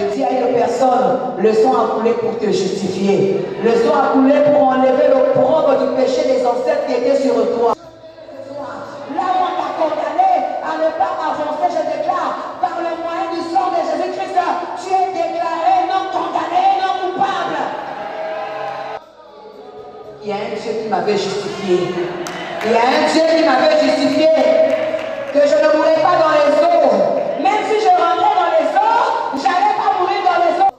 Je dis à une personne, le sang a coulé pour te justifier. Le sang a coulé pour enlever l'opprobre du péché des ancêtres qui étaient sur toi. Là où on t'a condamné à ne pas avancer, je déclare, par le moyen du sang de Jésus-Christ, tu es déclaré non condamné, non coupable. Il y a un Dieu qui m'avait justifié. Il y a un Dieu qui m'avait justifié. Que je ne mourrais pas dans les eaux. Même si je rentrais dans les eaux, je n'allais pas mourir dans les eaux.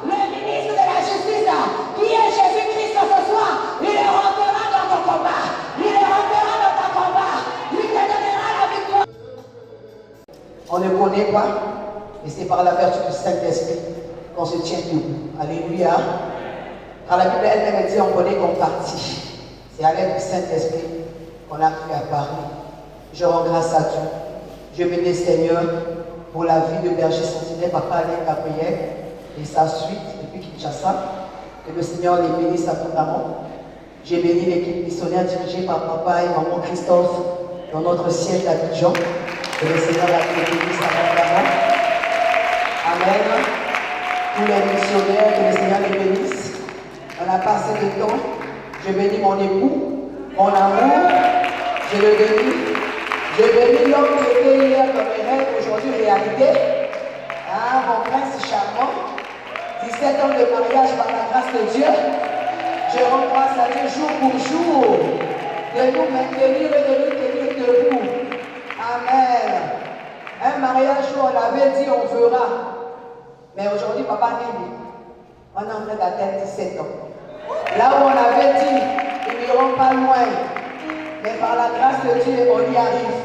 Le ministre de la justice, qui est Jésus-Christ ce soir, il rentrera dans ton combat. Il rentrera dans ton combat. Il te donnera la victoire. On ne connaît pas, mais c'est par la vertu du Saint-Esprit qu'on se tient debout. Alléluia. Car la Bible elle-même dit on connaît qu'on partit. C'est à l'aide du Saint-Esprit qu'on a cru à Paris. Je rends grâce à Dieu. Je bénis Seigneur pour la vie de berger sentinelle, Papa Alain Gabriel et sa suite depuis Kinshasa. Que le Seigneur les bénisse abondamment. J'ai béni l'équipe missionnaire dirigée par Papa et Maman Christophe dans notre siège d'Abidjan. Que le Seigneur les bénisse abondamment. Amen. Tous les missionnaires, que le Seigneur les bénisse. On a passé de temps. Je bénis mon époux, mon amour. Je le bénis. Je bénis l'homme qui était hier dans mes rêves, aujourd'hui réalité. Ah, mon prince charmant. 17 ans de mariage par la grâce de Dieu. Je rends grâce à Dieu jour pour jour de nous maintenir et de nous tenir debout. Amen. Un mariage où on avait dit on fera. Mais aujourd'hui, papa dit, on est en train d'atteindre 17 ans. Là où on avait dit, ils n'iront pas loin. Mais par la grâce de Dieu, on y arrive.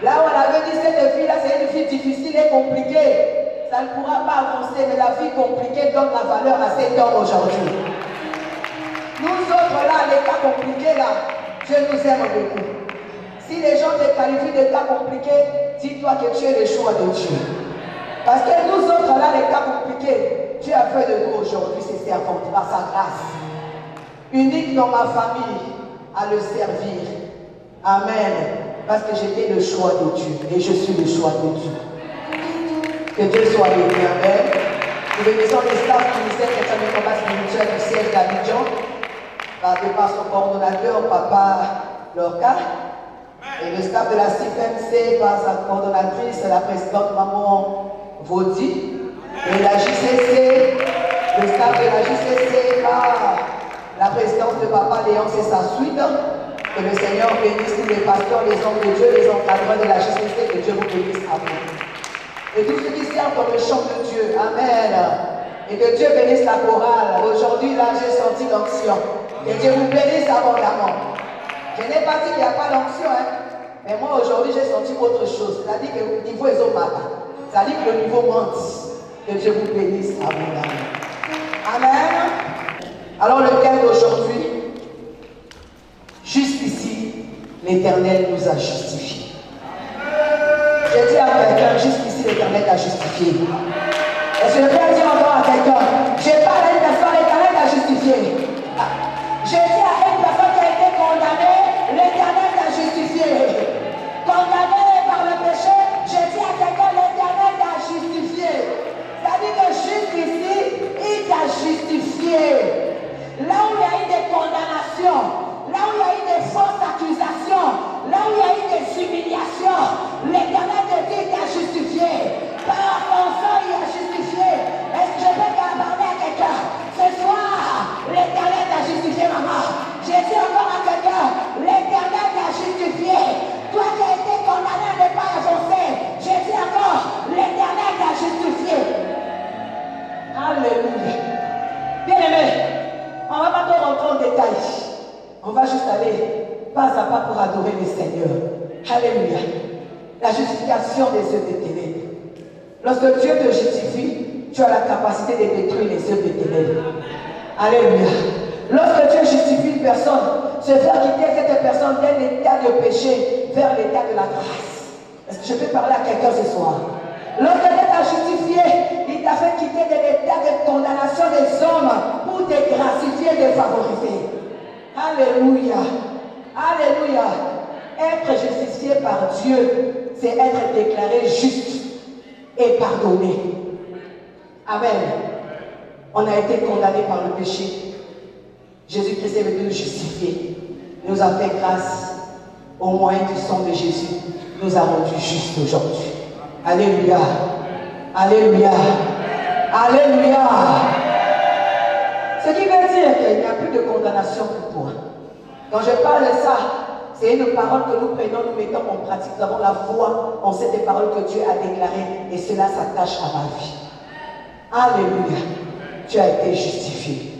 Là où on avait dit, cette fille-là, c'est une fille difficile et compliquée. Ça ne pourra pas avancer, mais la fille compliquée donne la valeur à cet homme aujourd'hui. Nous autres, là, les cas compliqués, là, Dieu nous aime beaucoup. Si les gens te qualifient de cas compliqués, dis-toi que tu es le choix de Dieu. Parce que nous autres, là, les cas compliqués, Dieu a fait de nous aujourd'hui ses servantes par sa grâce. Unique dans ma famille, à le servir. Amen. Parce que j'étais le choix de Dieu et je suis le choix de Dieu. Que Dieu soit béni. Amen. Nous bénissons les staffs du ministère chrétien du combat spirituel du siège d'Abidjan, par son coordonnateur, Papa Lorca, et le staff de la CIFMC par sa coordonnatrice, la présidente Maman Vaudi, et la JCC, le staff de la JCC par la présidence de Papa Léon et sa suite. Que le Seigneur bénisse tous les pasteurs, les hommes de Dieu, les encadreurs de la JCC, que Dieu vous bénisse. Amen. Et tous ceux qui servent dans le champ de Dieu. Amen. Et que Dieu bénisse la chorale. Aujourd'hui, là, j'ai senti l'onction. Que Dieu vous bénisse abondamment. Je n'ai pas dit qu'il n'y a pas d'onction, hein. Mais moi, aujourd'hui, j'ai senti autre chose. C'est-à-dire que le niveau est au matin. C'est-à-dire que le niveau monte. Que Dieu vous bénisse abondamment. Amen. Alors, le thème d'aujourd'hui, juste ici, l'Éternel nous a justifiés. Je dis à quelqu'un, jusqu'ici, l'Éternel t'a justifié. Est-ce que je peux dire encore à quelqu'un, je parle à une personne, l'Éternel t'a justifié. Je dis à une personne qui a été condamnée, l'Éternel t'a justifié. Condamné par le péché, je dis à quelqu'un, l'Éternel t'a justifié. C'est-à-dire que jusqu'ici, il t'a justifié. Là où il y a eu des condamnations, là où il y a eu des fausses accusations, là où il y a eu des humiliations, l'Éternel te dit qu'il t'a justifié. Par ton sang, il a justifié. Est-ce que je peux parler à quelqu'un? Ce soir, l'Éternel t'a justifié, maman. Je dis encore à quelqu'un, l'Éternel t'a justifié. Toi qui as été condamné à ne pas avancer, je dis encore, l'Éternel t'a justifié. Alléluia. Bien-aimé, on ne va pas trop rentrer en détail. On va juste aller pas à pas pour adorer le Seigneur. Alléluia. La justification des œuvres des ténèbres. Lorsque Dieu te justifie, tu as la capacité de détruire les œuvres des ténèbres. Alléluia. Lorsque Dieu justifie une personne, c'est faire quitter cette personne d'un état de péché vers l'état de la grâce. Est-ce que je peux parler à quelqu'un ce soir? Lorsque Dieu t'a justifié, il t'a fait quitter de l'état de condamnation des hommes pour te gracifier et te favoriser. Alléluia. Alléluia. Être justifié par Dieu, c'est être déclaré juste et pardonné. Amen. On a été condamné par le péché. Jésus-Christ est venu nous justifier. Il nous a fait grâce au moyen du sang de Jésus. Il nous a rendus justes aujourd'hui. Alléluia. Alléluia. Alléluia. Ce qui veut dire qu'il n'y a plus de condamnation pour toi. Quand je parle de ça, c'est une parole que nous prenons, nous mettons en pratique. Nous avons la foi en cette parole que Dieu a déclarée et cela s'attache à ma vie. Alléluia. Tu as été justifié.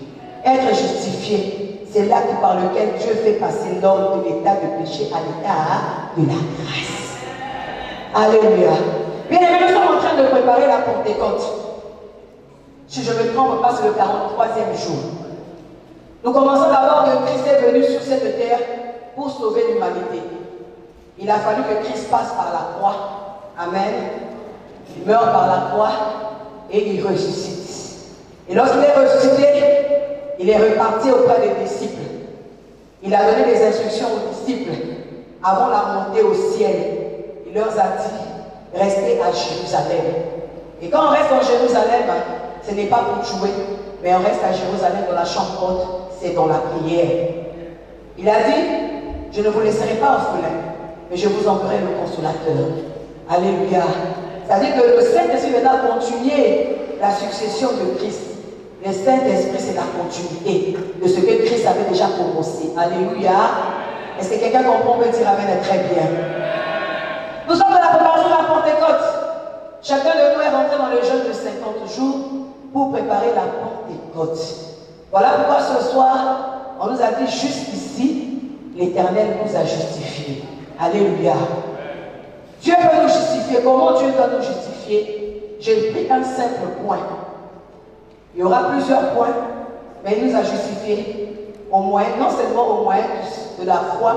Être justifié, c'est l'acte par lequel Dieu fait passer l'homme de l'état de péché à l'état de la grâce. Alléluia. Bien aimés, nous sommes en train de préparer la Pentecôte. Si je me trompe pas, c'est le 43e jour. Nous commençons d'abord que Christ est venu sur cette terre pour sauver l'humanité. Il a fallu que Christ passe par la croix. Amen. Il meurt par la croix et il ressuscite. Et lorsqu'il est ressuscité, il est reparti auprès des disciples. Il a donné des instructions aux disciples avant la montée au ciel. Il leur a dit, restez à Jérusalem. Et quand on reste en Jérusalem, ce n'est pas pour jouer, mais on reste à Jérusalem dans la chambre haute, c'est dans la prière. Il a dit, je ne vous laisserai pas orphelins, mais je vous enverrai le consolateur. Alléluia. C'est-à-dire que le Saint-Esprit va continuer la succession de Christ. Le Saint-Esprit, c'est la continuité de ce que Christ avait déjà commencé. Alléluia. Est-ce que quelqu'un comprend? On peut dire Amen très bien. Nous sommes dans la préparation de la Pentecôte. Chacun de nous est rentré dans le jeûne de 50 jours pour préparer la Pentecôte. Voilà pourquoi ce soir, on nous a dit jusqu'ici, l'Éternel nous a justifiés. Alléluia. Dieu veut nous justifier. Comment Dieu doit nous justifier? J'ai pris un simple point. Il y aura plusieurs points, mais il nous a justifiés au moyen, non seulement au moyen de la foi,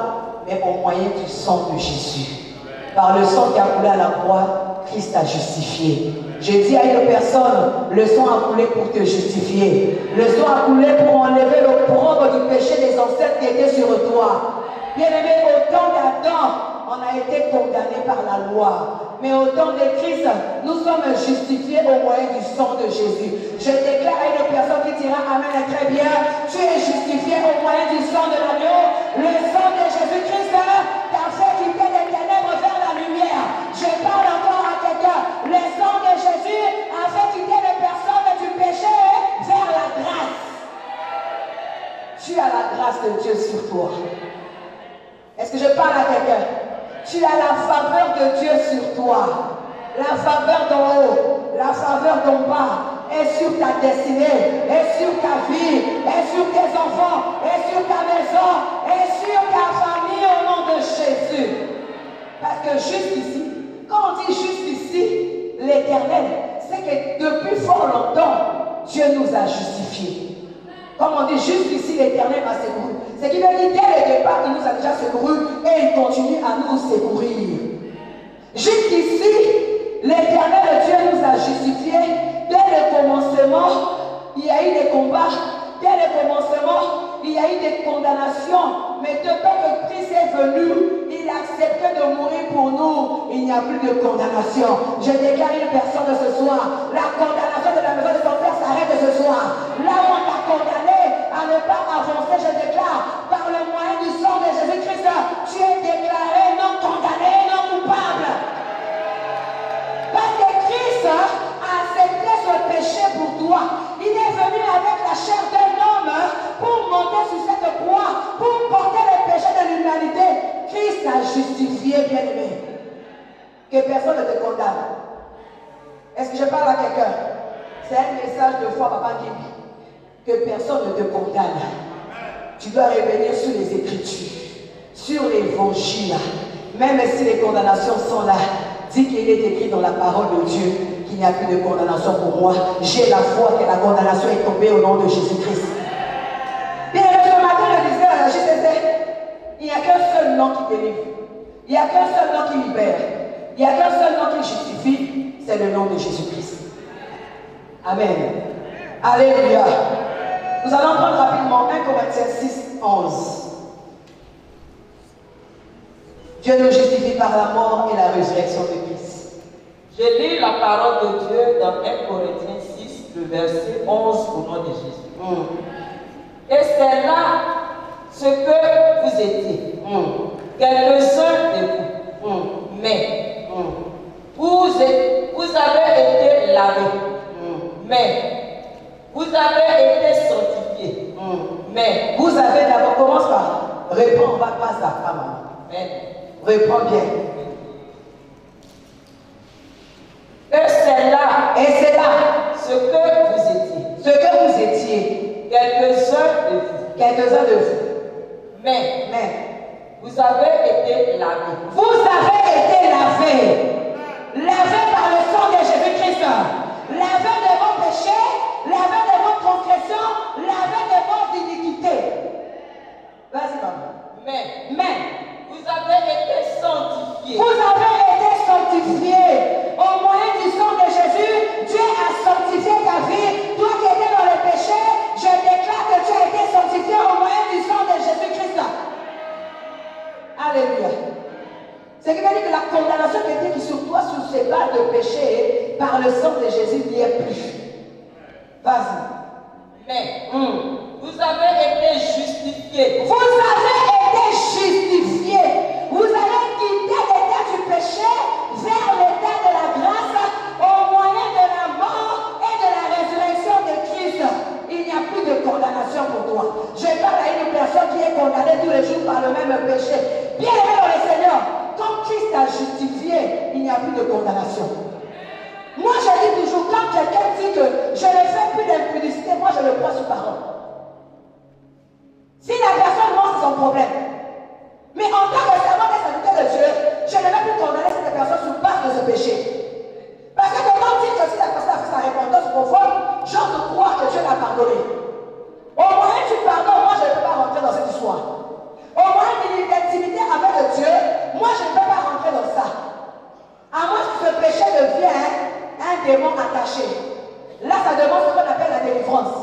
mais au moyen du sang de Jésus. Par le sang qui a coulé à la croix, Christ a justifié. Je dis à une personne, le sang a coulé pour te justifier. Le sang a coulé pour enlever l'opprobre du péché des ancêtres qui étaient sur toi. Bien aimé, au temps d'Adam, on a été condamné par la loi. Mais au temps de Christ, nous sommes justifiés au moyen du sang de Jésus. Je déclare à une personne qui dira Amen très bien, tu es justifié au moyen du sang de l'agneau. Le sang de Jésus-Christ t'a fait quitter les ténèbres vers la lumière. Je parle encore à quelqu'un. Le sang de Jésus a fait quitter les personnes du péché vers la grâce. Tu as la grâce de Dieu sur toi. Est-ce que je parle à quelqu'un? Tu as la faveur de Dieu sur toi. La faveur d'en haut, la faveur d'en bas est sur ta destinée, est sur ta vie, est sur tes enfants, est sur ta maison, est sur ta famille au nom de Jésus. Parce que jusqu'ici, quand on dit jusqu'ici, l'Éternel, c'est que depuis fort longtemps, Dieu nous a justifiés. Comme on dit jusqu'ici, l'Éternel m'a secouru. Ce qui veut dire dès le départ, il nous a déjà secouru et il continue à nous secourir. Jusqu'ici, l'Éternel Dieu nous a justifiés. Dès le commencement, il y a eu des combats. Dès le commencement, il y a eu des condamnations. Mais depuis que Christ est venu, il a accepté de mourir pour nous. Il n'y a plus de condamnation. Je déclare une personne ce soir. La condamnation de la maison de ton père s'arrête ce soir. Là où on t'a condamné à ne pas avancer, je déclare, par le moyen du sang de Jésus-Christ, tu es déclaré non condamné, non coupable. Parce que Christ a accepté ce péché pour toi. Il est venu avec la chair d'un homme pour monter sur cette croix, pour porter les péchés de l'humanité. Christ a justifié, bien-aimé. Que personne ne te condamne. Est-ce que je parle à quelqu'un? C'est un message de foi, Papa Gibi. Que personne ne te condamne. Tu dois revenir sur les Écritures, sur l'Évangile. Même si les condamnations sont là, dis qu'il est écrit dans la parole de Dieu qu'il n'y a plus de condamnation pour moi. J'ai la foi que la condamnation est tombée au nom de Jésus-Christ. Bien, ce matin, je disais à la JCC, il n'y a qu'un seul nom qui délivre. Il n'y a qu'un seul nom qui libère. Il n'y a qu'un seul nom qui justifie, c'est le nom de Jésus-Christ. Amen. Alléluia. Nous allons prendre rapidement 1 Corinthiens 6, 11. Dieu nous justifie par la mort et la résurrection de Christ. Je lis la parole de Dieu dans 1 Corinthiens 6, le verset 11 au nom de Jésus. Et c'est là ce que vous étiez. Quelques-uns de vous. Mais vous avez été lavés. Mais vous avez été sanctifiés. Mais vous avez d'abord, commence par répondre, pas sa femme. Réponds bien. Et c'est là ce que vous étiez. Quelques-uns de vous. Mais vous avez été lavés. Vous avez été lavés. Lavés par le sang de Jésus-Christ. Lavés de vos péchés, lavés de vos transgressions, lavés de vos iniquités. Vas-y, maman. Mais vous avez été sanctifiés. Vous avez été sanctifiés. Au moyen du sang de Jésus, Dieu a sanctifié ta vie. Toi qui étais dans le péché, je déclare que tu as été sanctifié au moyen du sang de Jésus-Christ. Alléluia. Ce qui veut dire que la condamnation qui est sur toi, sur ces balles de péché, par le sang de Jésus, n'y est plus. Vas-y. Mais vous avez été justifiés. Vous avez été justifiés. Vous avez quitté l'état du péché vers l'état de la grâce au moyen de la mort et de la résurrection de Christ. Il n'y a plus de condamnation pour toi. Je parle à une personne qui est condamnée tous les jours par le même péché. Bien aimé dans le Seigneur, quand Christ a justifié, il n'y a plus de condamnation. Moi, je dis toujours, quand quelqu'un dit que je ne fais plus d'impudicité, moi, je le crois sur parole. Si la personne ment, c'est son problème. Mais en tant que servant des serviteurs de Dieu, je ne vais plus condamner cette personne sur base de ce péché. Parce que comment dire que si la personne a fait sa repentance profonde, j'ose croire que Dieu l'a pardonné. Au moyen du pardon, moi, je ne peux pas rentrer dans cette histoire. Au moyen d'une intimité avec Dieu, moi, je ne peux pas rentrer dans ça. À moins que ce péché devienne un démon attaché. Là, ça demande ce qu'on appelle la délivrance.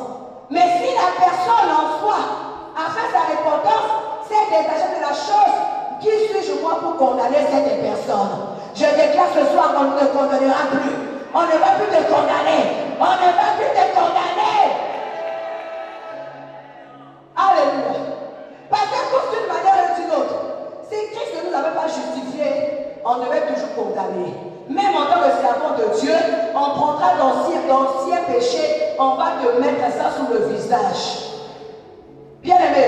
Mais si la personne en soi a fait sa repentance, s'est détachée de la chose, qui suis-je moi pour condamner cette personne? Je déclare ce soir qu'on ne te condamnera plus. On ne va plus te condamner. On ne va plus te condamner. Alléluia. Parce que d'une manière ou d'une autre, si Christ ne nous avait pas justifié, on devait toujours condamner. Même en tant que servant de Dieu, on prendra d'anciens péchés, on va te mettre ça sous le visage. Bien aimé,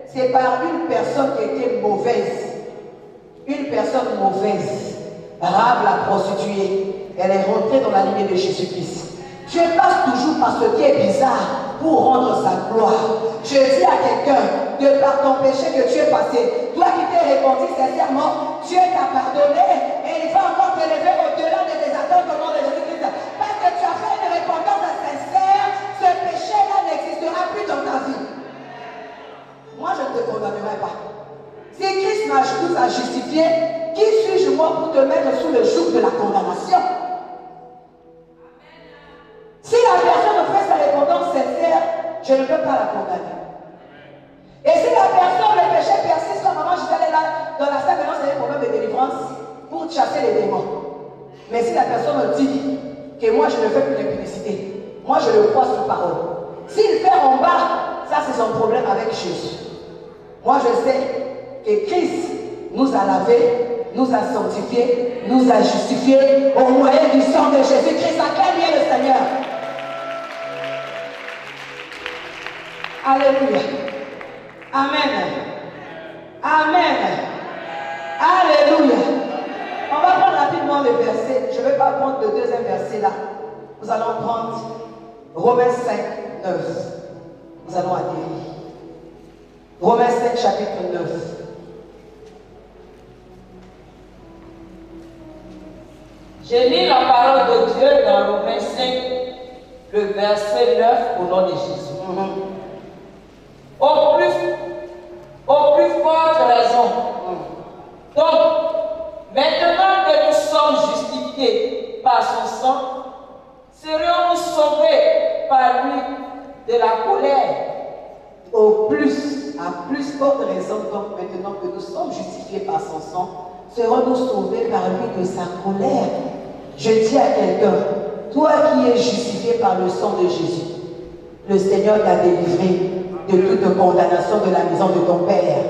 c'est par une personne qui était mauvaise. Une personne mauvaise. Rahab la prostituée. Elle est rentrée dans la lignée de Jésus-Christ. Dieu passe toujours par ce qui est bizarre pour rendre sa gloire. Je dis à quelqu'un, de par ton péché que tu es passé, toi qui t'es répandu sincèrement, Dieu t'a pardonné et il va encore t'élever au-delà de tes attentes au nom de Jésus-Christ. Parce que tu as fait une repentance sincère, ce péché-là n'existera plus dans ta vie. Moi, je ne te condamnerai pas. Si Christ nous a justifié, qui suis-je moi pour te mettre sous le joug de la condamnation? Si la personne fait sa repentance sincère, je ne peux pas la condamner. Et si la personne, le péché persiste, comme maman, je suis allée là dans la salle de c'est un problème de délivrance pour chasser les démons. Mais si la personne dit que moi je ne fais plus d'impudicité, moi je le crois sur parole. S'il fait en bas, ça c'est son problème avec Jésus. Moi je sais que Christ nous a lavés, nous a sanctifiés, nous a justifiés au moyen du sang de Jésus-Christ. Acclame bien le Seigneur. Alléluia. Amen. Amen. Alléluia. On va prendre rapidement le verset. Je ne vais pas prendre le deuxième verset là. Nous allons prendre Romains 5, 9. Nous allons atterrir. Romains 5, chapitre 9. J'ai lu la parole de Dieu dans Romains 5, le verset 9 au nom de Jésus. Au plus forte raison. Donc, maintenant que nous sommes justifiés par son sang, serons-nous sauvés par lui de la colère? À plus forte raison, donc maintenant que nous sommes justifiés par son sang, serons-nous sauvés par lui de sa colère? Je dis à quelqu'un, toi qui es justifié par le sang de Jésus, le Seigneur t'a délivré de toute condamnation de la maison de ton Père.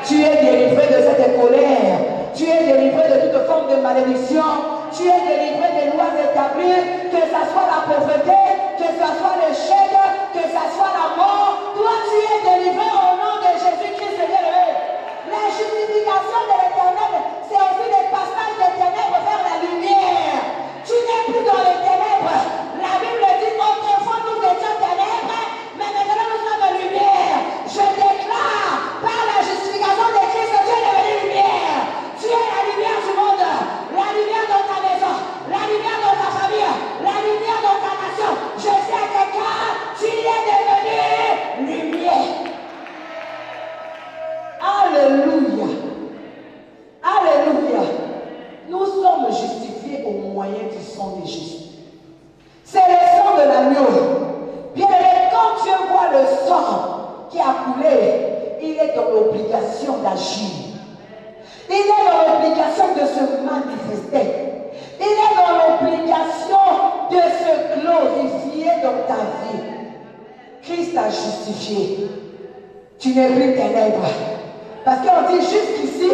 Tu es délivré de cette colère. Tu es délivré de toute forme de malédiction. Tu es délivré des lois établies, que ce soit la pauvreté, que ce soit l'échec, que ce soit la mort. Toi, tu es délivré au nom de Jésus-Christ, Seigneur. La justification de l'Éternel, c'est aussi le passage des ténèbres vers la lumière. Tu n'es plus dans les ténèbres. La Bible dit autrefois nous étions ténèbres, mais maintenant nous sommes en lumière. Je déclare par la justification de Christ, tu es devenu lumière. Tu es la lumière du monde, la lumière dans ta maison, la lumière dans ta famille, la lumière dans ta nation. Je sais à quelqu'un, tu es devenu lumière. Alléluia. Alléluia. Nous sommes justifiés au moyen du sang de Jésus. C'est le sang de l'agneau. Bien aimé, quand Dieu voit le sang qui a coulé, il est dans l'obligation d'agir. Il est dans l'obligation de se manifester. Il est dans l'obligation de se glorifier dans ta vie. Christ t'a justifié. Tu n'es plus ténèbres. Parce qu'on dit jusqu'ici,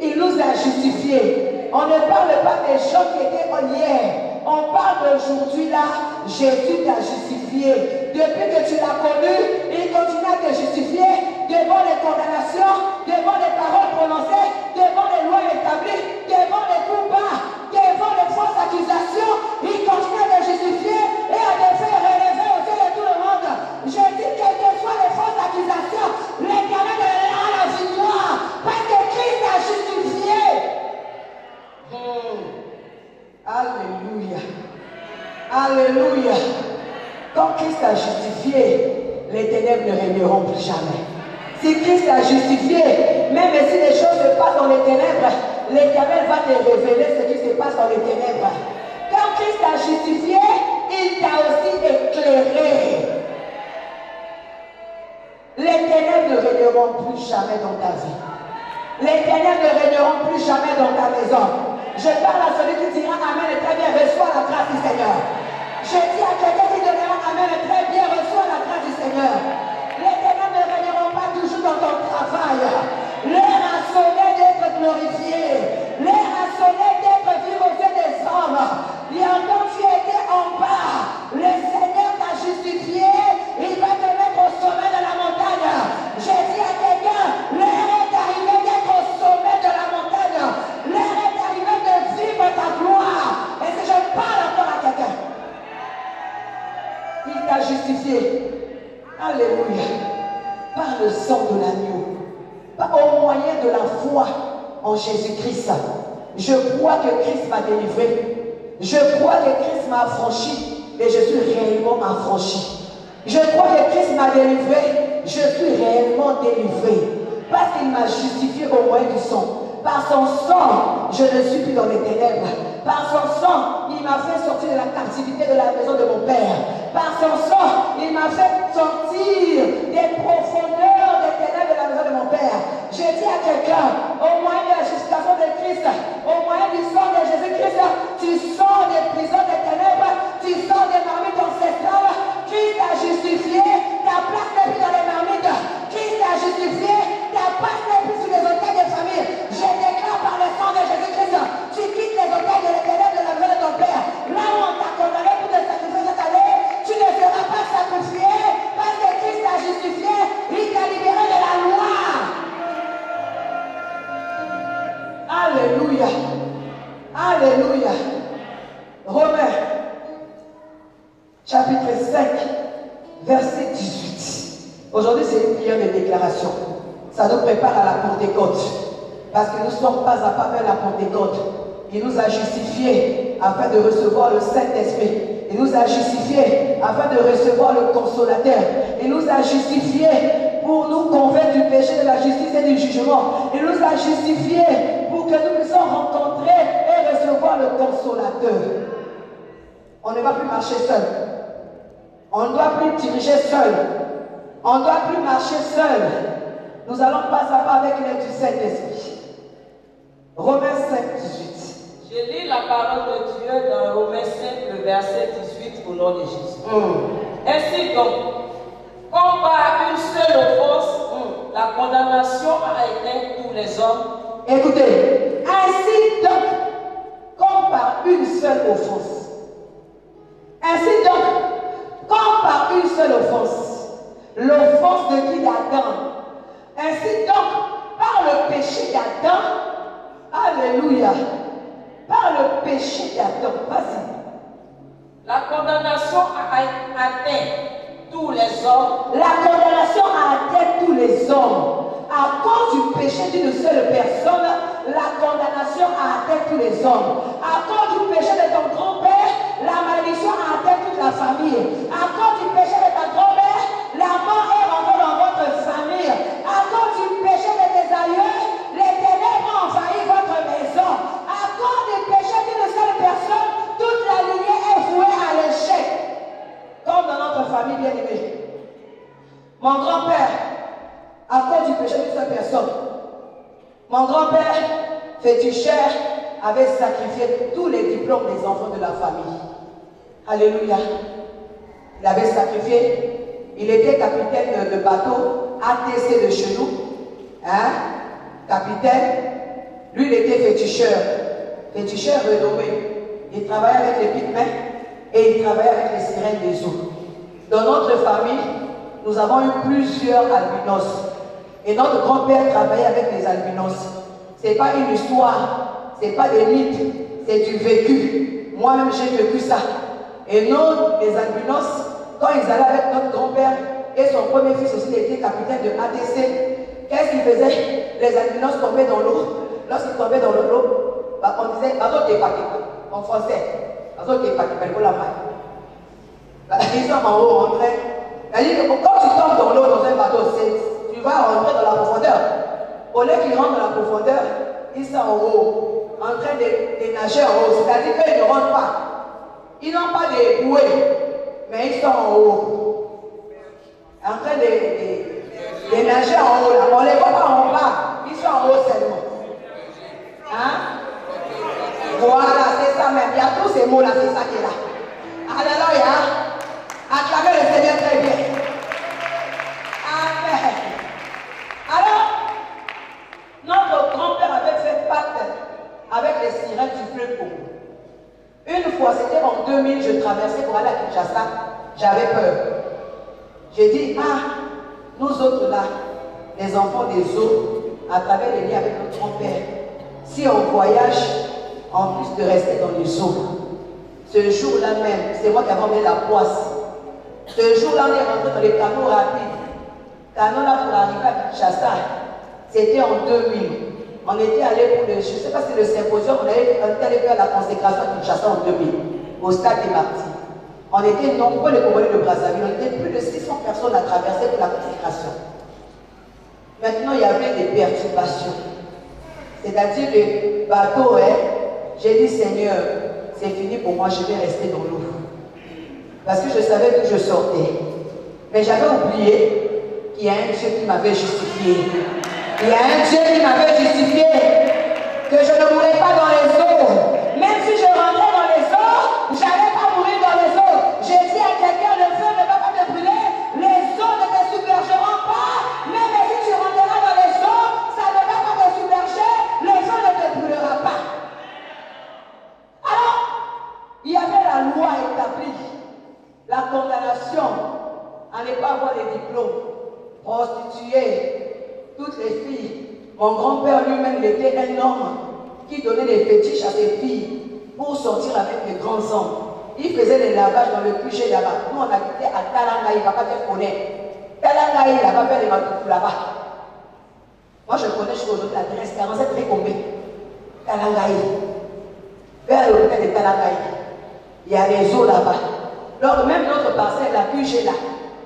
il nous a justifiés. On ne parle pas des gens qui étaient en hier. On parle d'aujourd'hui là. Jésus t'a justifié. Depuis que tu l'as connu, il continue à te justifier devant les condamnations, devant les paroles prononcées, devant les lois établies, devant les coups bas, devant les fausses accusations. Il continue à te justifier et à te faire relever aux yeux de tout le monde. Je dis quelles que soient les fausses accusations, l'Éternel donnera la victoire parce que Christ a justifié. Alléluia. Alléluia. Quand Christ a justifié, les ténèbres ne régneront plus jamais. Si Christ a justifié, même si les choses se passent dans les ténèbres, l'Éternel va te révéler ce qui se passe dans les ténèbres. Quand Christ a justifié, il t'a aussi éclairé. Les ténèbres ne régneront plus jamais dans ta vie. Les ténèbres ne régneront plus jamais dans ta maison. Je parle à celui qui dira Amen et très bien, reçois la grâce du Seigneur. Je dis à quelqu'un qui donnera Amen et très bien, reçois la grâce du Seigneur. Les ténèbres ne régneront pas toujours dans ton travail. L'heure a sonné d'être glorifié. L'heure a sonné d'être vu aux yeux des hommes. Et quand tu étais en bas, le Seigneur t'a justifié. Il va te mettre au sommet de la montagne. Je dis à quelqu'un, l'heure est arrivée d'être au sommet de la montagne. L'heure est arrivée de vivre ta gloire. Et si je parle encore à quelqu'un, il t'a justifié. Alléluia. Par le sang de l'agneau. Au moyen de la foi en Jésus-Christ. Je crois que Christ m'a délivré. Je crois que Christ m'a affranchi. Et je suis réellement affranchi. Je crois que Christ m'a délivré. Je suis réellement délivré. Parce qu'il m'a justifié au moyen du sang. Par son sang, je ne suis plus dans les ténèbres. Par son sang, il m'a fait sortir de la captivité de la maison de mon Père. Par son sang, il m'a fait sortir des profondeurs des ténèbres de la maison de mon Père. Je dis à quelqu'un, au moyen de la justification de Christ, au moyen du sang de Jésus-Christ, tu sors des prisons des ténèbres, tu sors des marmites ancestrales. Christ t'a justifié, ta place n'est plus dans les marmites. Christ t'a justifié, ta place n'est plus sur les autels des familles. Je déclare par le sang de Jésus-Christ, tu quittes les autels de l'éternel de la maison de ton Père. Là où on t'a condamné pour te sacrifier cette année, tu ne seras pas sacrifié parce que Christ t'a justifié, il t'a libéré de la loi. Alléluia. Alléluia. Romains, chapitre 5, verset 18. Aujourd'hui, c'est une prière de déclaration. Ça nous prépare à la Pentecôte. Parce que nous ne sommes pas à pas vers la Pentecôte. Il nous a justifiés afin de recevoir le Saint-Esprit. Il nous a justifiés afin de recevoir le Consolateur. Il nous a justifiés pour nous convaincre du péché, de la justice et du jugement. Il nous a justifiés pour que nous puissions rencontrer et recevoir le Consolateur. On ne va plus marcher seul. On ne doit plus diriger seul. On ne doit plus marcher seul. Nous allons pas à pas avec l'aide du Saint-Esprit. Romains 5, 18. Je lis la parole de Dieu dans Romains 5, le verset 18 au nom de Jésus. Ainsi donc, comme par une seule offense, la condamnation a été tous les hommes. Écoutez, ainsi donc, comme par une seule offense. Ainsi donc, comme par une seule offense. L'offense de qui? D'Adam. Ainsi donc, par le péché d'Adam, alléluia, par le péché d'Adam, vas-y. La condamnation a atteint tous les hommes. La condamnation a atteint tous les hommes. À cause du péché d'une seule personne, la condamnation a atteint tous les hommes. À cause du péché de ton grand-père, la malédiction a atteint toute la famille. À cause du péché de ta grand-mère, la mort est rentrée dans votre famille. À cause du péché de tes aïeux, les ténèbres ont envahi votre maison. À cause du péché d'une seule personne, toute la lignée est vouée à l'échec. Comme dans notre famille bien-aimée. Mon grand-père, à cause du péché d'une seule personne, mon grand-père, féticheur, avait sacrifié tous les diplômes des enfants de la famille. Alléluia. Il avait sacrifié. Il était capitaine de bateau, ATC de chez nous. Hein? Capitaine. Lui, il était féticheur. Féticheur renommé. Il travaillait avec les pygmées et il travaillait avec les sirènes des eaux. Dans notre famille, nous avons eu plusieurs albinos. Et notre grand-père travaillait avec les albinos. Ce n'est pas une histoire, ce n'est pas des mythes, c'est du vécu. Moi-même, j'ai vécu ça. Et nous, les albinos, quand ils allaient avec notre grand-père et son premier fils aussi, il était capitaine de ATC, qu'est-ce qu'ils faisaient? Les albinos tombaient dans l'eau. Lorsqu'ils tombaient dans l'eau, bah, on disait, en français, ils sont en haut, en train. Quand tu tombes dans l'eau dans un bateau, tu vas rentrer dans la profondeur. Au lieu qu'ils rentrent dans la profondeur, ils sont en haut, en train de nager en haut. C'est-à-dire qu'ils ne rentrent pas. Ils n'ont pas de bouées, mais ils sont en haut. En train de nager en haut. Là. On ne les voit pas en bas. Ils sont en haut seulement. Hein? Voilà, c'est ça même. Il y a tous ces mots-là, c'est ça qui est là. Alléluia. Acclamez le Seigneur très bien. Amen. Alors, notre grand-père avait fait pacte avec les sirènes du fleuve Congo. Une fois, c'était en 2000, je traversais pour aller à Kinshasa. J'avais peur. J'ai dit, nous autres là, les enfants des eaux, à travers les liens avec notre grand-père, si on voyage, en plus de rester dans les eaux, ce jour-là même, c'est moi qui avais emmené la poisse. Ce jour-là, on est rentré dans les canaux rapides. Canaux là pour arriver à Kinshasa. C'était en 2000. On était allé pour le, je ne sais pas si le symposium, on était allé faire la consécration à Kinshasa en 2000, au stade des Martyrs. On était nombreux les Congolais de Brazzaville, on était plus de 600 personnes à traverser pour la consécration. Maintenant, il y avait des perturbations. C'est-à-dire le bateau, j'ai dit Seigneur, c'est fini pour moi, je vais rester dans l'eau. Parce que je savais que je sortais. Mais j'avais oublié qu'il y a un Dieu qui m'avait justifié. Il y a un Dieu qui m'avait justifié que je ne mourrais pas dans les eaux. Même si je rentrais dans les eaux, je n'allais pas mourir dans les eaux. J'ai dit à quelqu'un, le feu ne va pas te brûler, les eaux ne te submergeront pas. Même si tu rentreras dans les eaux, ça ne va pas te submerger, le feu ne te brûlera pas. Alors, il y avait la loi établie, la condamnation à ne pas avoir les diplômes, prostituées, toutes les filles. Mon grand-père lui-même était un homme qui donnait des fétiches à ses filles pour sortir avec les grands hommes. Il faisait les lavages dans le QG là-bas. Nous, on habitait à Talangaï, papa te connaît. Talangaï, là-bas, vers les Matoufou là-bas. Moi, je connais jusqu'à aujourd'hui l'adresse 47 Récombé. Talangaï. Vers l'hôtel de Talangaï. Il y a les eaux là-bas. Donc, même notre parcelle, la QG là,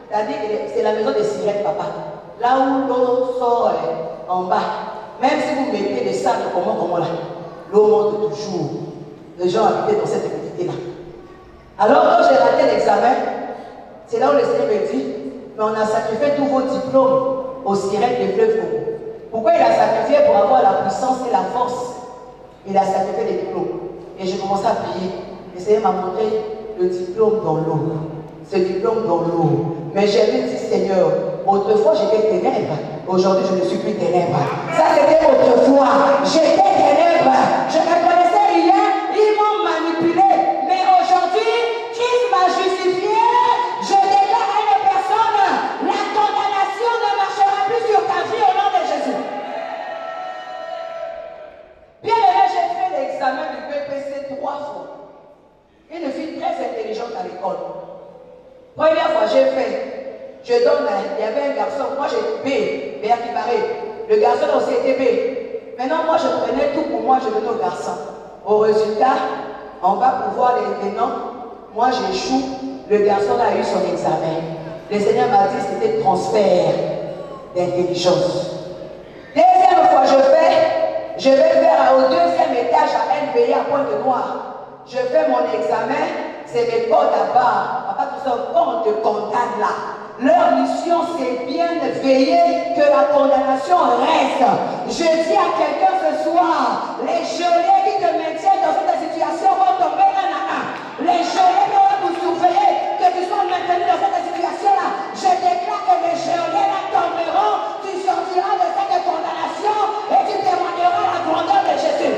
c'est-à-dire que c'est la maison des sirènes, papa. Là où l'eau sort en bas, même si vous mettez des sacs comment là, l'eau monte toujours. Les gens habitaient dans cette activité-là. Alors quand j'ai raté l'examen, c'est là où le Seigneur me dit, mais on a sacrifié tous vos diplômes aux sirènes des fleuves Congo. Pourquoi il a sacrifié? Pour avoir la puissance et la force. Il a sacrifié les diplômes. Et j'ai commencé à prier. Le Seigneur m'a montré le diplôme dans l'eau. Ce diplôme dans l'eau. Mais j'ai dit, Seigneur, autrefois j'étais ténèbres. Aujourd'hui, je ne suis plus ténèbres. Ça, c'était autrefois. J'étais ténèbres. Je ne connaissais rien. Ils m'ont manipulé. Mais aujourd'hui, Christ m'a justifié. Je déclare à une personne, la condamnation ne marchera plus sur ta vie au nom de Jésus. Bien aimé, j'ai fait l'examen du BPC 3 fois. Une fille très intelligente à l'école. Première fois, j'ai fait. Je donne, il y avait un garçon, moi j'ai B, B qui paraît. Le garçon aussi était B. Maintenant, moi je prenais tout pour moi, je donnais au garçon. Au résultat, on va pouvoir les noms. Moi j'échoue, le garçon a eu son examen. Le Seigneur m'a dit c'était transfert d'intelligence. Deuxième fois, je vais faire au deuxième étage à NBA à Pointe-Noire. Je fais mon examen, c'est mes codes à barre. Papa, tout ça, quand on te condamne là, leur mission c'est bien de veiller que la condamnation reste. Je dis à quelqu'un ce soir, les gelés qui te maintiennent dans cette situation vont tomber un à un. Les gelés qui vont vous surveiller, que tu sois maintenu dans cette situation-là. Je déclare que les gelés là tomberont, tu sortiras de cette condamnation et tu témoigneras la grandeur de Jésus.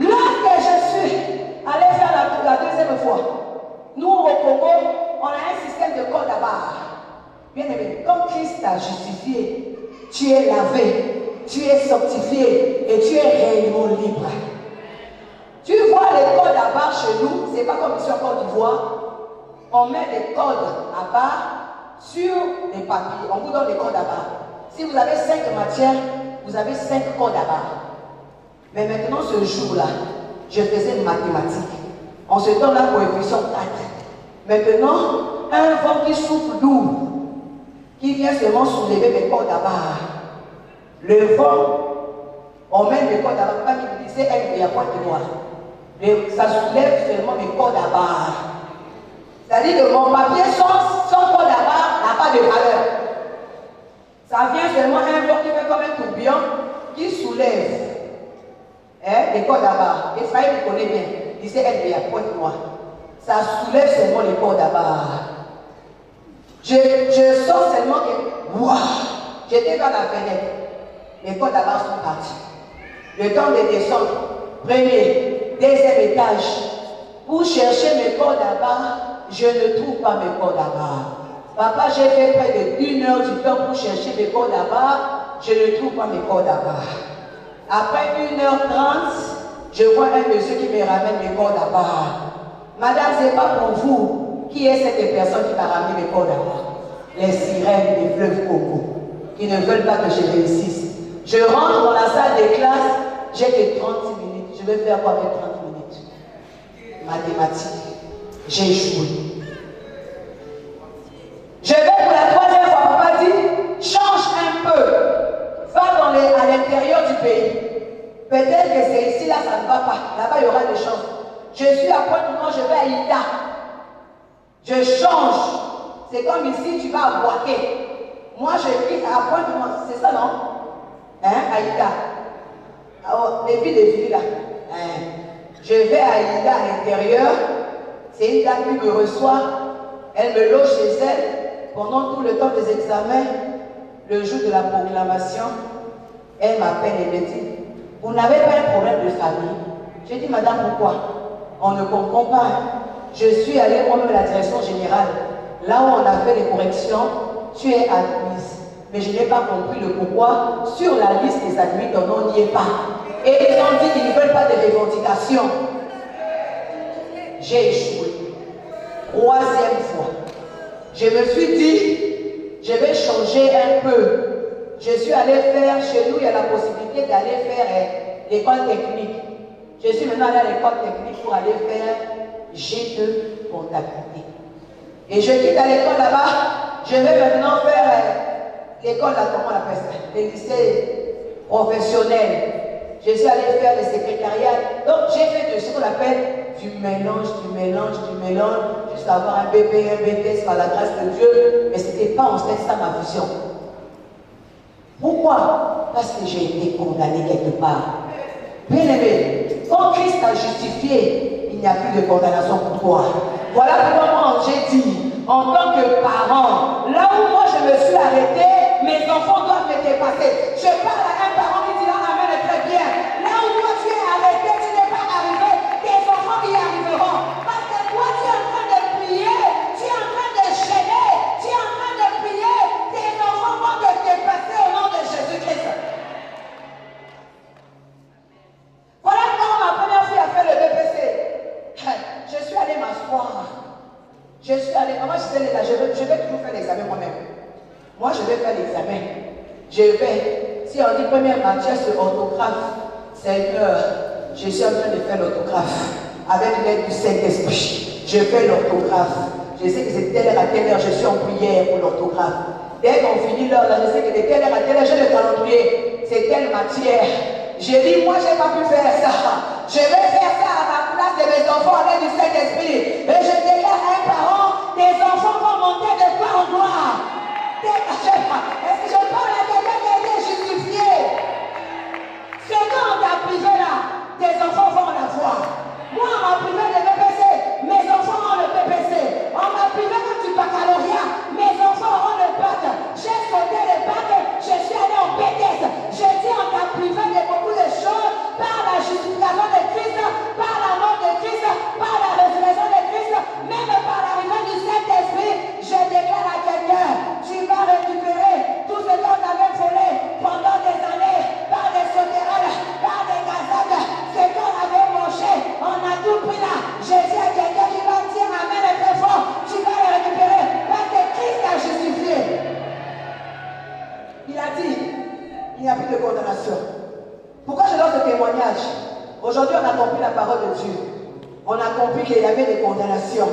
Lorsque je suis allé faire la deuxième fois, nous au Congo, on a un système de code à barre. Bien aimé, comme Christ t'a justifié, tu es lavé, tu es sanctifié et tu es réellement libre. Tu vois les codes à barre chez nous, c'est pas comme ici en Côte d'Ivoire. On met des codes à barre sur les papiers. On vous donne des codes à barre. Si vous avez 5 matières, vous avez 5 codes à barre. Mais maintenant, ce jour-là, je faisais mathématiques. On se donne la coefficient 4. Maintenant, un vent qui souffle doux, qui vient seulement soulever mes cordes à barre. Le vent, on met mes cordes à barre, pas qui me disait, elle, il y a point de noir. Ça soulève seulement mes cordes à barre. C'est-à-dire que mon papier sans corde à barre n'a pas de valeur. Ça vient seulement un vent qui fait comme un tourbillon qui soulève. Les cordes à barre. Ephraïm me connaît bien. Il disait, elle, il y a point de noir. Ça soulève seulement les cordes à barre. Je sors seulement et waouh! J'étais dans la fenêtre. Les cordes à barre sont parties. Le temps de descendre, premier, deuxième étage, pour chercher mes cordes à barre, je ne trouve pas mes cordes à barre. Papa, j'ai fait près de 1 heure du temps pour chercher mes cordes à barre, je ne trouve pas mes cordes à barre. Après 1h30, je vois un monsieur qui me ramène mes cordes à barre. Madame, ce n'est pas pour vous. Qui est cette personne qui m'a ramené mes cordes à barre? Les sirènes des fleuves Congo, qui ne veulent pas que je réussisse. Je rentre dans la salle de classe, j'ai que 30 minutes. Je vais faire quoi avec 30 minutes? Mathématiques. J'ai échoué. Je vais pour la 3e fois, papa dit, change un peu. Va à l'intérieur du pays. Peut-être que c'est ici, là, ça ne va pas. Là-bas, il y aura des chances. Je suis à Pointe-Noire, je vais à Ida. Je change. C'est comme ici, tu vas à Boaké. Moi, je vis à Pointe-Noire. C'est ça, non? Hein, à Ida. Les villes là. Je vais à Ida à l'intérieur. C'est une dame qui me reçoit. Elle me loge chez elle pendant tout le temps des examens. Le jour de la proclamation, elle m'appelle et me dit, vous n'avez pas un problème de famille? J'ai dit, madame, pourquoi? On ne comprend pas. Je suis allée prendre la direction générale. Là où on a fait les corrections, tu es admise. Mais je n'ai pas compris le pourquoi. Sur la liste des admis, ton nom n'y est pas. Et ils ont dit qu'ils ne veulent pas de revendications. J'ai échoué. 3e fois. Je me suis dit, je vais changer un peu. Je suis allé faire, chez nous, il y a la possibilité d'aller faire l'école technique. Je suis maintenant allé à l'école technique pour aller faire G2 comptabilité. Et je quitte à l'école là-bas, je vais maintenant faire l'école, là, comment on appelle ça? Les lycées professionnels. Je suis allé faire le secrétariat. Donc j'ai fait de ce qu'on appelle du mélange, jusqu'à avoir un BP, un BTS par la grâce de Dieu. Mais ce n'était pas en fait ça ma vision. Pourquoi? Parce que j'ai été condamné quelque part. Bien-aimé, quand Christ t'a justifié, il n'y a plus de condamnation pour toi. Voilà pourquoi moi j'ai dit, en tant que parent, là où moi je me suis arrêté, mes enfants doivent me dépasser. Je parle à un parent qui dit là, amen, très bien. Là où toi tu es arrêté, tu n'es pas arrivé, tes enfants y arriveront. Parce que toi tu es en train de prier, tu es en train de gêner, tu es en train de prier, tes enfants vont te dépasser au nom de Jésus-Christ. Voilà quand ma première fille a fait le BPC. Je suis allée m'asseoir. Je suis allée, moi je disais, je vais toujours faire l'examen moi-même. Moi je vais faire l'examen. Je vais, si on dit première matière sur orthographe, Seigneur, je suis en train de faire l'orthographe avec l'aide du Saint-Esprit. Je fais l'orthographe. Je sais que c'est telle heure à telle heure, je suis en prière pour l'orthographe. Dès qu'on finit l'heure, là, je sais que de telle heure à telle heure, j'ai le calendrier, c'est telle matière. J'ai dit, moi je n'ai pas pu faire ça. Je vais faire ça à la place de mes enfants avec du Saint-Esprit. Et je déclare à un parent, tes enfants vont monter de gloire en gloire. Est-ce que je parle à quelqu'un qui a été justifié? Ce qu'on t'a privé là, tes enfants vont l'avoir. Moi, on m'a privé de BPC, mes enfants ont le BPC. On m'a privé du baccalauréat, mes enfants ont le bac. J'ai sauté le bac, je suis allé en BTS. Je dis, on t'a privé de beaucoup de choses par la justification de Christ, par la mort de Christ, par la résurrection de Christ, même par l'arrivée du Saint-Esprit. Je déclare à quelqu'un, tu vas récupérer tout ce qu'on avait volé pendant des années, par des sauterelles, par des gazades, ce qu'on avait mangé, on a tout pris là. Je dis à quelqu'un qui va dire amen très fort, tu vas le récupérer parce que Christ a justifié. Il a dit, il n'y a plus de condamnation. Pourquoi je donne ce témoignage? Aujourd'hui, on a compris la parole de Dieu. On a compris qu'il y avait des condamnations.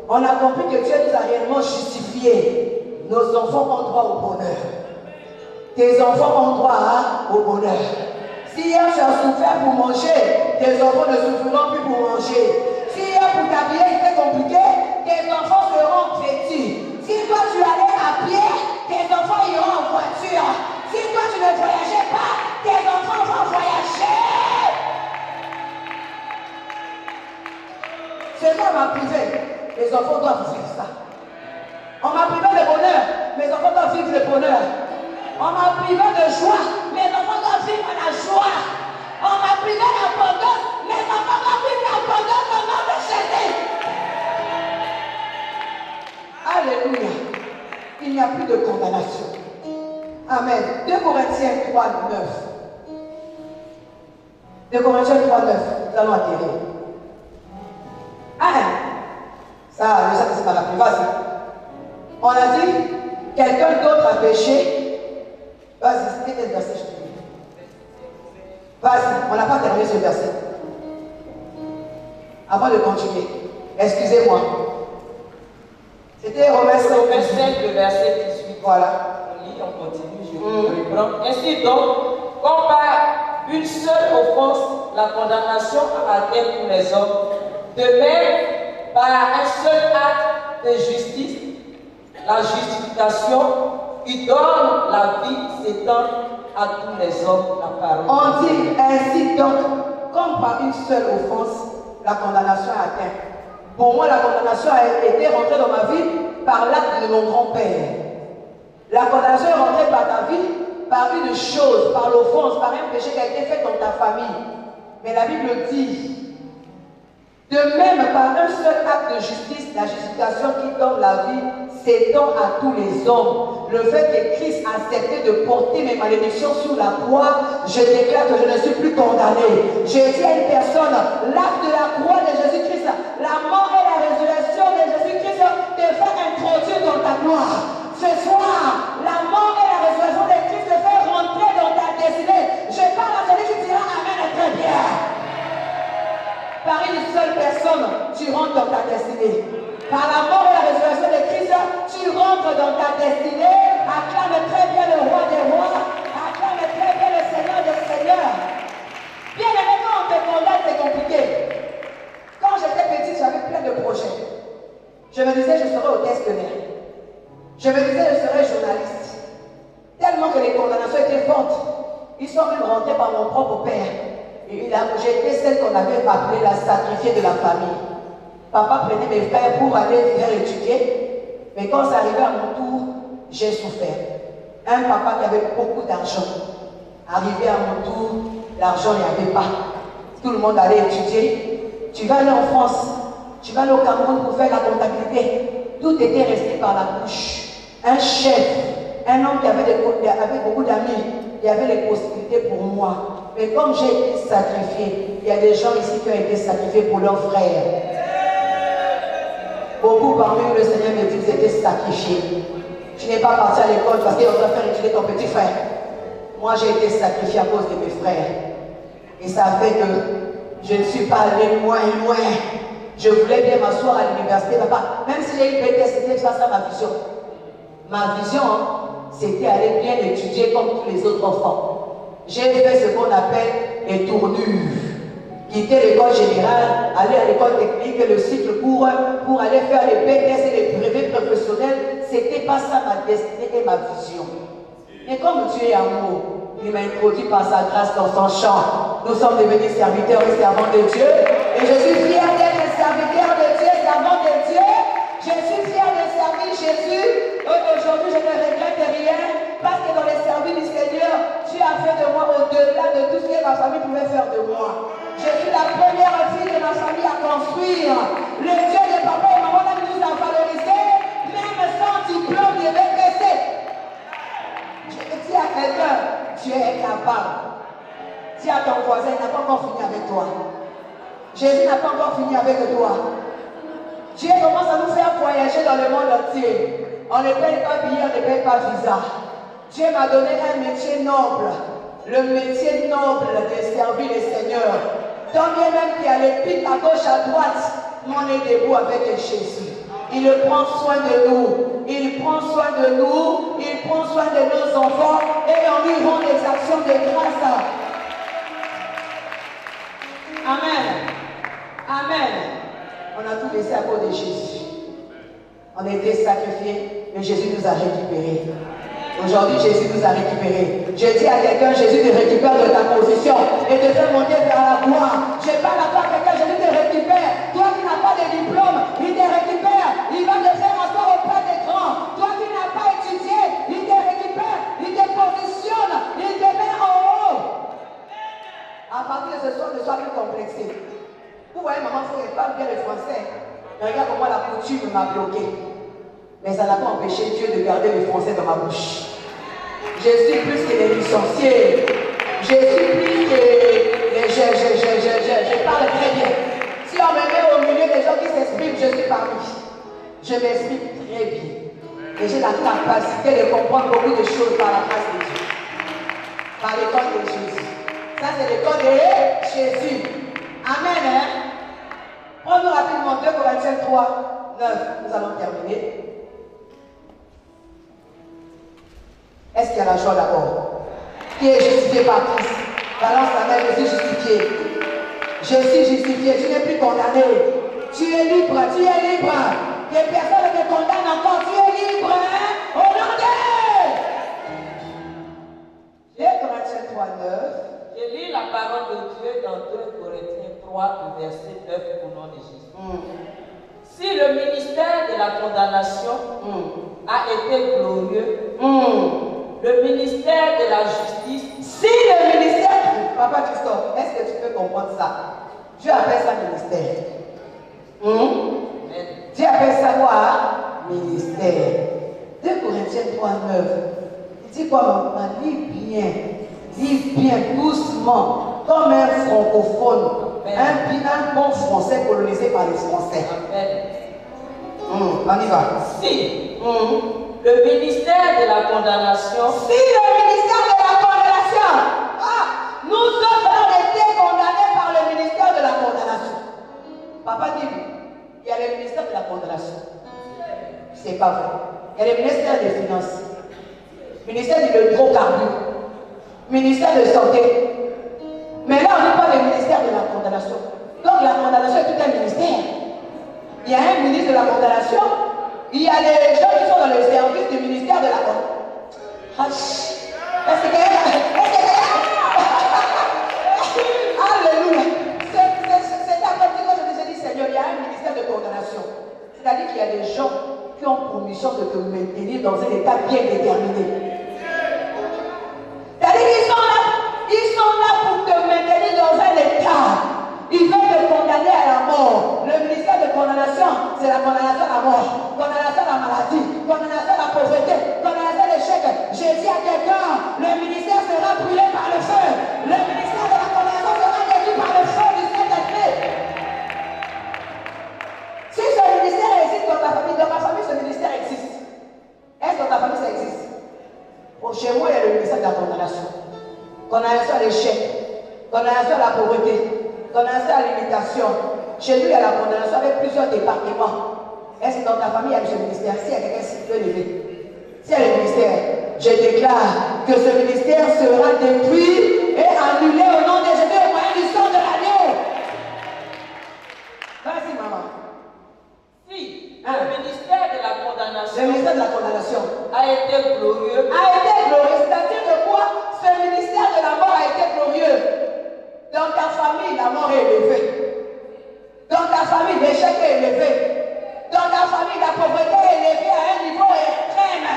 On a compris que Dieu nous a réellement justifiés. Nos enfants ont droit au bonheur. Tes enfants ont droit au bonheur. Si hier tu as souffert pour manger, tes enfants ne souffriront plus pour manger. Si hier pour t'habiller c'était compliqué, tes enfants seront vêtus. Si toi tu allais à pied, tes enfants iront en voiture. Si toi tu ne voyageais pas, tes enfants vont voyager. Ce qu'on m'a privé, les enfants doivent vivre ça. On m'a privé de bonheur, mes enfants doivent vivre le bonheur. On m'a privé de joie, mes enfants doivent vivre la joie. On m'a privé d'abondance, mes enfants doivent vivre l'abondance au nom de Jésus. Alléluia. Il n'y a plus de condamnation. Amen. 2 Corinthiens 3, 9. 2 Corinthiens 3, 9. Nous allons atterrir. Ça, je sais que c'est pas la plus facile. On a dit, quelqu'un d'autre a péché. Vas-y, c'était quel verset, je te dis. Vas-y, on n'a pas terminé ce verset. Avant de continuer, excusez-moi. C'était Romains 5, le verset 18. Voilà. On lit, on continue, je reprends. Ainsi donc, comme par une seule offense, la condamnation atteint pour les hommes, de même, par un seul acte de justice, la justification qui donne la vie s'étend à tous les hommes, la parole. On dit ainsi donc, comme par une seule offense, la condamnation est atteinte. Pour moi, la condamnation a été rentrée dans ma vie par l'acte de mon grand-père. La condamnation est rentrée par ta vie, par une chose, par l'offense, par un péché qui a été fait dans ta famille. Mais la Bible dit, de même, par un seul acte de justice, la justification qui donne la vie s'étend à tous les hommes. Le fait que Christ a accepté de porter mes malédictions sur la croix, je déclare que je ne suis plus condamné. J'ai dit à une personne, l'acte de la croix de Jésus-Christ, la mort et la résurrection de Jésus-Christ te fait introduire dans ta gloire. Ce soir, la mort et la résurrection de Christ te fait rentrer dans ta destinée. Je parle à celui qui dira amen très bien. Par une seule personne, tu rentres dans ta destinée. Par la mort et la résurrection de Christ, tu rentres dans ta destinée. Acclame très bien le roi des rois. Acclame très bien le Seigneur des seigneurs. Bien aimé, quand on te condamne, c'est compliqué. Quand j'étais petite, j'avais plein de projets. Je me disais, je serais hôtesse-de-l'air. Je me disais, je serais journaliste. Tellement que les condamnations étaient fortes. Ils sont même rentrés par mon propre père. J'étais celle qu'on avait appelée la sacrifiée de la famille. Papa prenait mes frères pour aller faire étudier. Mais quand c'est arrivé à mon tour, j'ai souffert. Un papa qui avait beaucoup d'argent. Arrivé à mon tour, l'argent il n'y avait pas. Tout le monde allait étudier. Tu vas aller en France, tu vas aller au Cameroun pour faire la comptabilité. Tout était resté par la bouche. Un chef, un homme qui avait beaucoup d'amis, il y avait les possibilités pour moi. Mais comme j'ai été sacrifié, il y a des gens ici qui ont été sacrifiés pour leurs frères. Beaucoup parmi eux, le Seigneur me dit, vous étiez sacrifiés. Tu n'es pas parti à l'école parce qu'on doit faire étudier ton petit frère. Moi, j'ai été sacrifié à cause de mes frères. Et ça a fait que je ne suis pas allé loin. Je voulais bien m'asseoir à l'université. Papa, même si j'ai eu BTS, c'était pas ça ma vision. Ma vision, c'était aller bien étudier comme tous les autres enfants. J'ai fait ce qu'on appelle les tournures. Quitter l'école générale, aller à l'école technique, le cycle pour aller faire les BTS et les brevets professionnels. C'était pas ça ma destinée et ma vision. Et comme Dieu est amour, il m'a introduit par sa grâce dans son champ. Nous sommes devenus serviteurs et servants de Dieu. Et je suis fier d'être serviteur de Dieu, servant de Dieu. Je suis fier de servir Jésus. Aujourd'hui, je ne regrette rien. Parce que dans les services du Seigneur, tu as fait de moi au-delà de tout ce que ma famille pouvait faire de moi. Je suis la première fille de ma famille à construire. Le Dieu de papa et maman nous a valorisé, même sans diplôme de BPC. Je dis à quelqu'un, tu es capable. Dis à ton voisin, il n'a pas encore fini avec toi. Jésus n'a pas encore fini avec toi. Dieu commence à nous faire voyager dans le monde entier. On ne paye pas billet, on ne paye pas visa. Dieu m'a donné un métier noble. Le métier noble de servir le Seigneur. Tant bien même qu'il y a les pics à gauche, à droite, on est debout avec Jésus. Il prend soin de nous. Il prend soin de nous. Il prend soin de nos enfants. Et on lui rend des actions de grâce. Amen. Amen. On a tout laissé à cause de Jésus. On a été sacrifiés, mais Jésus nous a récupérés. Aujourd'hui, Jésus nous a récupérés. Je dis à quelqu'un, Jésus te récupère de ta position et te fait monter vers la gloire. Je parle à toi, quelqu'un, Jésus te récupère. Toi qui n'as pas de diplôme, il te récupère. Il va te faire asseoir auprès des grands. Toi qui n'as pas étudié, il te récupère. Il te positionne. Il te met en haut. À partir de ce soir, ne sois plus complexé. Vous voyez, maman, il faut que je parle bien le français. Mais regarde comment la coutume m'a bloqué. Mais ça n'a pas empêché Dieu de garder le français dans ma bouche. Je suis plus que les licenciés. Je suis plus que les... Je parle très bien. Si on me met au milieu des gens qui s'expriment, je suis parmi. Je m'exprime très bien. Et j'ai la capacité de comprendre beaucoup de choses par la grâce de Dieu. Par l'école de Jésus. Ça, c'est l'école de Jésus. Amen. Hein? Prenons rapidement 2 Corinthiens 3, 9. Nous allons terminer. Est-ce qu'il y a la joie d'abord? Qui est justifié par Christ? Balance la main, je suis justifié. Je suis justifié, tu n'es plus condamné. Tu es libre, tu es libre. Que personne ne te condamne encore, tu es libre. Hein? Au nom de 2 Corinthiens 3, 9. Je lis la parole de Dieu dans 2 Corinthiens 3, verset 9 au nom de Jésus. Si le ministère de la condamnation a été glorieux, le ministère de la justice. Si le ministère, Papa Christophe, est-ce que tu peux comprendre ça? Dieu appelle ça ministère. Dieu appelle ça quoi? Ministère. 2 Corinthiens 3, 9. Il dit quoi, maman? Lis bien, doucement, comme un francophone, un bon français colonisé par les Français. On y va. Si le ministère de la condamnation. Si le ministère de la condamnation. Nous autres, on a été condamnés par le ministère de la condamnation. Papa dit, il y a le ministère de la condamnation. C'est pas vrai. Il y a le ministère des Finances. Ministère de l'hydrocarbure. Ministère de Santé. Mais là, on n'est pas le ministère de la condamnation. Donc la condamnation est tout un ministère. Il y a un ministre de la condamnation. Il y a les gens qui sont dans le service du ministère de la condamnation. Est-ce que une étape bien déterminée. C'est-à-dire qu'ils sont là pour te maintenir dans un état. Ils veulent te condamner à la mort. Le ministère de condamnation, c'est la condamnation à la mort, condamnation à la maladie, condamnation à la pauvreté, condamnation à l'échec. J'ai dit à quelqu'un, le ministère sera brûlé par le feu. Le ministère de la condamnation sera détruit par le feu du Saint-Esprit. Si ce ministère existe dans ma famille, ce ministère existe. Est-ce que dans ta famille ça existe? Chez moi, il y a le ministère de la condamnation. Condamnation à l'échec, condamnation à la pauvreté, condamnation à l'imitation. Chez lui, il y a la condamnation avec plusieurs départements. Est-ce que dans ta famille, il y a ce ministère? Si il y a quelqu'un qui peut lever. Si il y a le ministère, je déclare que ce ministère sera détruit et annulé au nom de Jésus au moyen du sang de l'agneau. Vas-y, maman. Si le ministère de la condamnation, le ministère de la condamnation a été glorieux, c'est-à-dire que quoi? Ce ministère de la mort a été glorieux. Dans ta famille, la mort est élevée. Dans ta famille, l'échec est élevé. Dans ta famille, la pauvreté est élevée à un niveau extrême.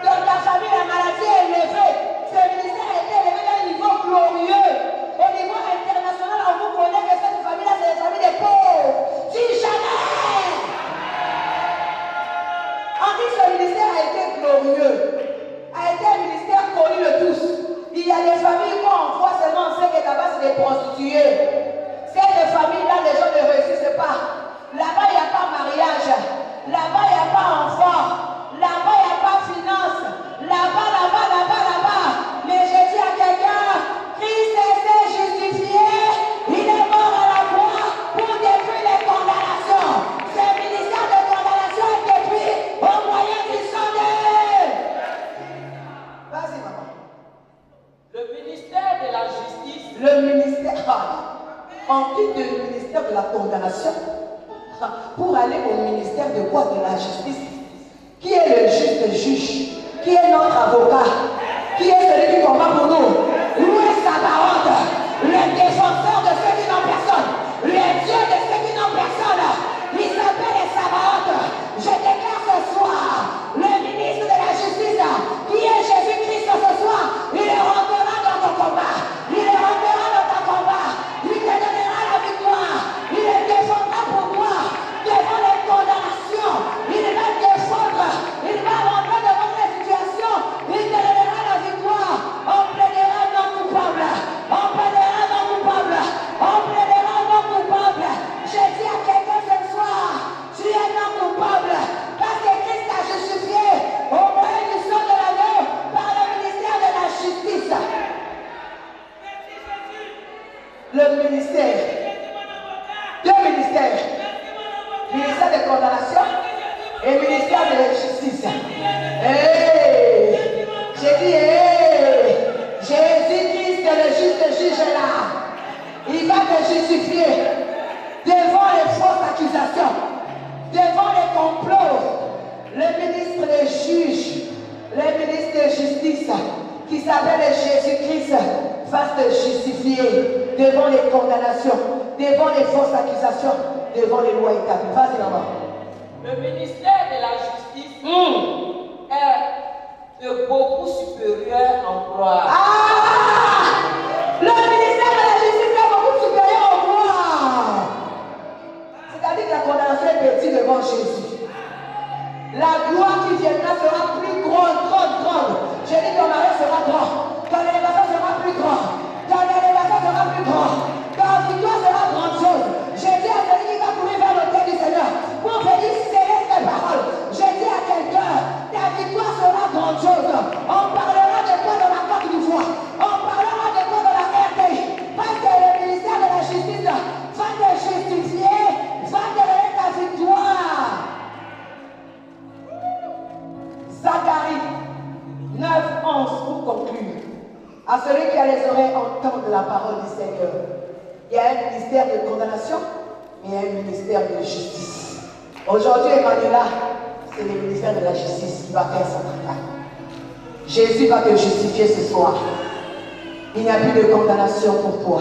Dans ta famille, la maladie est élevée. Ce ministère a été élevé à un niveau glorieux. Au niveau international, on vous connaît que cette famille-là, c'est la famille des pauvres. Dis jamais! On dit que ce ministère a été glorieux. A été un ministère connu de tous. Il y a des familles qu'on voit seulement, on sait que là-bas c'est des prostituées. Ces familles-là, les gens ne réussissent pas. Là-bas, il n'y a pas mariage. Là-bas, il n'y a pas enfant. Là-bas, il n'y a pas finance. Là-bas. Mais je dis à quelqu'un, Christ s'est justifié. Il est mort à la croix pour détruire les condamnations. Ce ministère de condamnation est détruit au moyen du sang de... Vas-y, maman. le ministère de la justice, Le ministère, on quitte le ministère de la condamnation pour aller au ministère de quoi? De la justice. Qui est le juste juge? Qui est notre avocat? Qui est celui qui combat pour nous? Où est Sabaoth, le défenseur de ceux qui n'ont personne, le Dieu de ceux qui n'ont personne? Il s'appelle Sabaoth. Je déclare ce soir, le ministre de la justice, qui est Jésus-Christ ce soir, il rentrera dans ton combat. Il rentrera dans ton combat. Il te donnera la victoire. Il te défendra pour toi devant les condamnations. Il va te défendre. Il va rentrer devant les situations. Il te donnera la victoire. On plaidera non coupable. On plaidera non coupable. On plaidera non coupable. Je dis à quelqu'un ce soir, tu es non coupable. Parce que Christ t'a justifié au moyen du sang de l'agneau par le ministère de la justice. Le ministère. Deux ministères. Ministère de condamnation et ministère de la justice. Hey! J'ai dit, hey! Jésus-Christ, le juste juge est là. Il va te justifier devant les fausses accusations, devant les complots. Le ministre des juges, le ministre de justice, qui s'appelle Jésus-Christ, va te justifier devant les condamnations, devant les fausses accusations, devant les lois établies. Vas-y, maman. le ministère de la justice est de beaucoup supérieur en gloire. Le ministère de la justice est beaucoup supérieur en gloire. C'est-à-dire que la condamnation est petite devant Jésus. La gloire qui viendra sera plus grande. Je dis que ton mariage sera grand. Ton élévation sera plus grande. Ton élévation sera plus grande. Ta victoire sera grande chose. Je dis à celui qui va courir vers l'autel du Seigneur pour venir sceller ses paroles. Je dis à quelqu'un, ta victoire sera grande chose. On parlera de toi dans la Côte d'Ivoire. On parlera de toi dans la RDI. Parce que le ministère de la justice va te justifier, va te donner ta victoire. Zacharie 9:11 pour conclure. À celui qui a les oreilles entendre la parole du Seigneur. Il y a un ministère de condamnation, mais il y a un ministère de justice. Aujourd'hui, Emmanuela, c'est le ministère de la justice qui va faire son travail. Jésus va te justifier ce soir. Il n'y a plus de condamnation pour toi.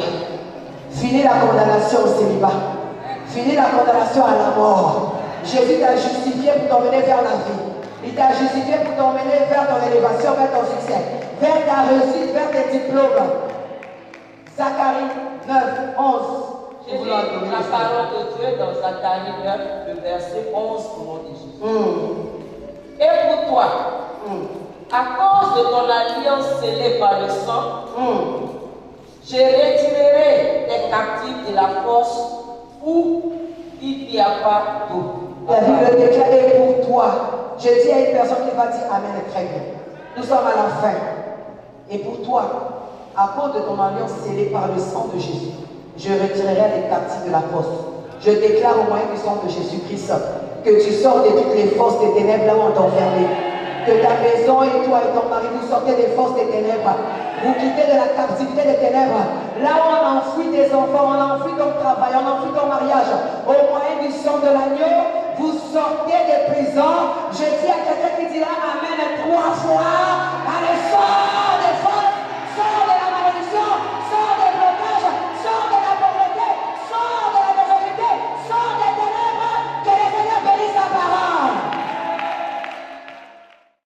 Finis la condamnation au célibat. Finis la condamnation à la mort. Jésus t'a justifié pour t'emmener vers la vie. Il t'a justifié pour t'emmener vers ton élévation, vers ton succès, vers ta réussite, vers tes diplômes. Zacharie 9, 11. J'ai lu la parole de Dieu dans Zacharie 9, le verset 11 au nom de Jésus. Et pour toi, à cause de ton alliance scellée par le sang, je retirerai les captifs de la force où il n'y a pas d'eau. La Bible déclare, et pour toi, je dis à une personne qui va dire Amen, très bien. Nous sommes à la fin. Et pour toi, à cause de ton alliance scellée par le sang de Jésus, je retirerai les captifs de la force. Je déclare au moyen du sang de Jésus-Christ que tu sors de toutes les forces des ténèbres là où on t'a enfermé. Que ta maison et toi et ton mari, vous sortez des forces des ténèbres. Vous quittez de la captivité des ténèbres. Là où on enfuit tes enfants, on enfuit ton travail, on enfuit ton mariage. Au moyen du sang de l'agneau, vous sortez des prisons. Je dis à quelqu'un qui dira Amen 3 fois.